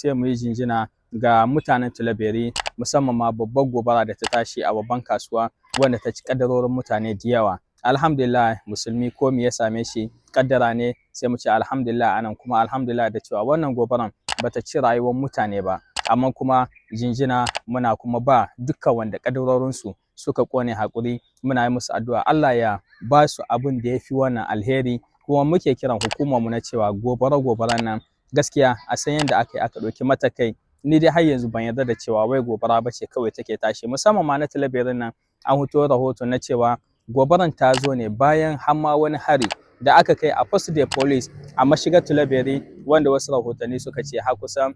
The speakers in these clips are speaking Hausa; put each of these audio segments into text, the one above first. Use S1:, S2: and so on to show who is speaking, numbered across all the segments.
S1: sai mu yi jinjina ga mutanen Tilaberi, musamman ma babbar gobara da ta tashi a babban kasuwa wanda ta ci kaddarorin mutane da yawa. Alhamdulillah, musulmi ko me ya same shi kaddara ne, sai mu ce alhamdulillah anan, kuma alhamdulillah da cewa wannan gobaran bata ci rayuwar mutane ba, amma kuma jinjina muna kuma ba dukkan wanda kaddarorinsu suka kone hakuri, muna yi musu addu'a Allah ya ba su abin da ya fi wannan alheri. Kuma muke kiran hukumarmu na cewa gobaran nan gaskiya a san yadda aka yi aka ɗauki matakai. Ni dai har yanzu ban yarda da cewa wai gobara ba ce kawai take tashi, musamman ma na Tilaberin nan an fito rahoto na cewa gobaran ta zo ne bayan hamma wani hari da aka kai a Poste de Police a mashigar Tilaberi, wanda wasu rahotanni suka ce har kusan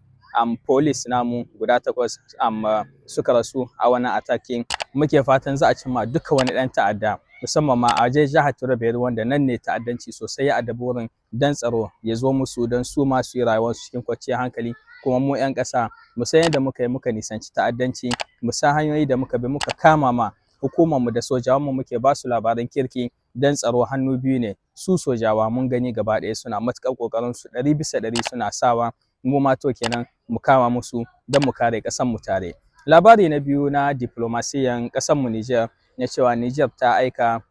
S1: police namu guda 8 suka rasu a wannan attacking. Muke fatan za a cimma duka wani ɗan ta'adda, musamman ma a jihar Tilaberi wanda nan ne ta'addanci sosai ya addabi wurin, dan tsaro ya zo musu don su ma su yi rayuwarsu cikin kwanciyar hankali. Kuma mu 'yan ƙasa mu san yadda muka yi muka nisanci ta'addanci, mu san hanyoyi da muka bi muka kama ma hukumarmu da sojawanmu, muke ba su labaran kirki dan tsaro hannu biyu ne. Su sojawa mun gani gaba ɗaya suna matuƙar ƙoƙarin su 100% suna sawa, mu ma to kenan mu kama musu don mu kare ƙasar mu tare. Labari na biyu na diplomasiyan ƙasar mu Niger, na cewa Niger ta aika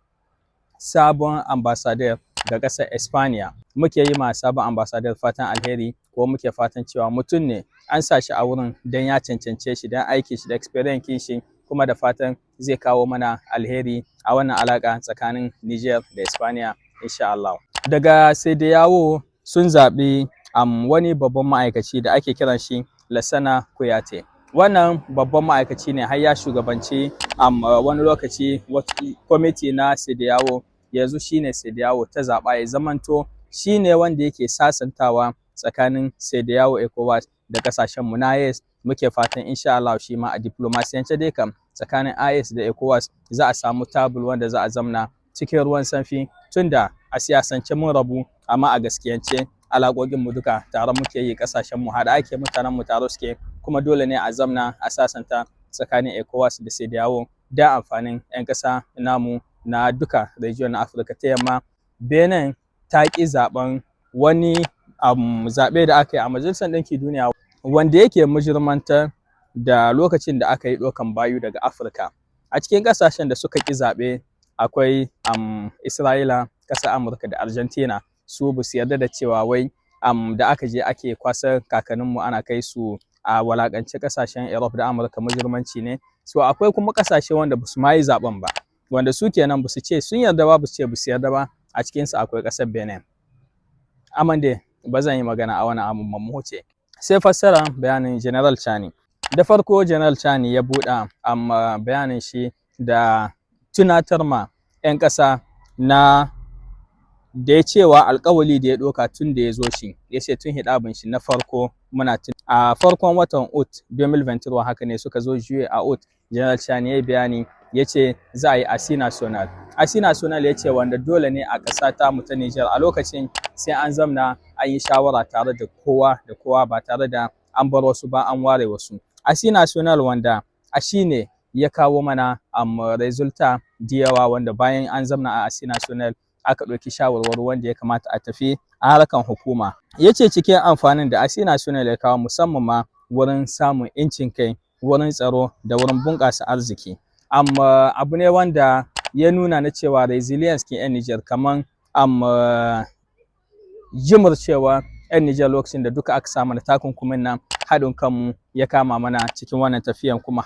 S1: sabon ambassador ga ƙasar Espanya. Muke yi ma sabon ambassador fatan alheri, ko muke fatan cewa mutum ne an sa shi a wurin don ya cancance shi, don aiki shi da experience shi, kuma da fatan zai kawo mana alheri a wannan alaƙa tsakanin Niger da Espanya insha Allah. Daga Sediyawo sun zaɓi wani babban ma'aikaci da ake kiran shi Lassana Kuyate. Wannan babban ma'aikaci ne har ya shugabanci wani lokaci kwamiti na Sediyawo, yanzu shine Sediyawo ta zaɓa ya zamanto shine wanda yake sasantawa tsakanin Sediyawo ECOWAS da kasashenmu na IS. Muke fatan insha Allah shi ma a diplomasiyance dai kam tsakanin IS da ECOWAS za a samu tabul wanda za a zamna cikin ruwan sanfi, tunda a siyasance mun rabu amma a gaskiyance alaƙoƙin mu duka tare muke yi, ƙasashen mu haɗa ake, mutanen mu tare suke, kuma dole ne a zamna a sasanta tsakanin ECOWAS da Sediyawo da amfanin 'yan ƙasa namu na duka region na Afirka ta Yamma. Benin ta ƙi zaɓen wani zaɓe da aka yi a Majalisar Ɗinkin Duniya wanda yake mujirmantar da lokacin da aka yi ɗaukan bayu daga Afirka. A cikin ƙasashen da suka ƙi zaɓe akwai Isra'ila, ƙasar Amurka da Argentina. Su ba su yarda da cewa wai da aka je ake kwasar kakanninmu ana kai su a walakance ƙasashen Europe da Amurka mujirmanci ne. So akwai kuma ƙasashe wanda ba su ma yi zaɓen ba, wanda su kenan ba su ce sun yarda ba, ba su ce ba su yarda ba. A cikinsu akwai ƙasar Benin. Amande ba zan yi magana a wani abun ba, mu huce. Sai fassara bayanin General Chani. Da farko General Chani ya buɗe bayanin shi da tunatar ma 'yan ƙasa na da ya cewa alƙawali da ya ɗauka tun da ya zo shi, ya ce tun hidabin shi na farko muna a farkon watan Août 2023 haka ne suka zo juye a Août. General Chani ya yi bayani, ya ce za a yi Assise National. Assise National ya ce wanda dole ne a ƙasa ta mu ta Niger a lokacin sai an zamna an yi shawara tare da kowa ba tare da an bar wasu ba, an ware wasu. Assise National wanda a shi ne ya kawo mana resulta da yawa, wanda bayan an zamna a Assise National aka ɗauki shawarwari wanda ya kamata a tafi a harkan hukuma. Ya ce cikin amfanin da Assise National ya kawo, musamman ma wurin samun incin kai, wurin tsaro da wurin bunƙasa arziki. Abu ne wanda ya nuna na cewa resilience kin 'yan Niger, kaman jimurcewa 'yan Niger lokacin da duka aka samu da takunkumin nan, haɗin kanmu ya kama mana cikin wannan tafiyan kuma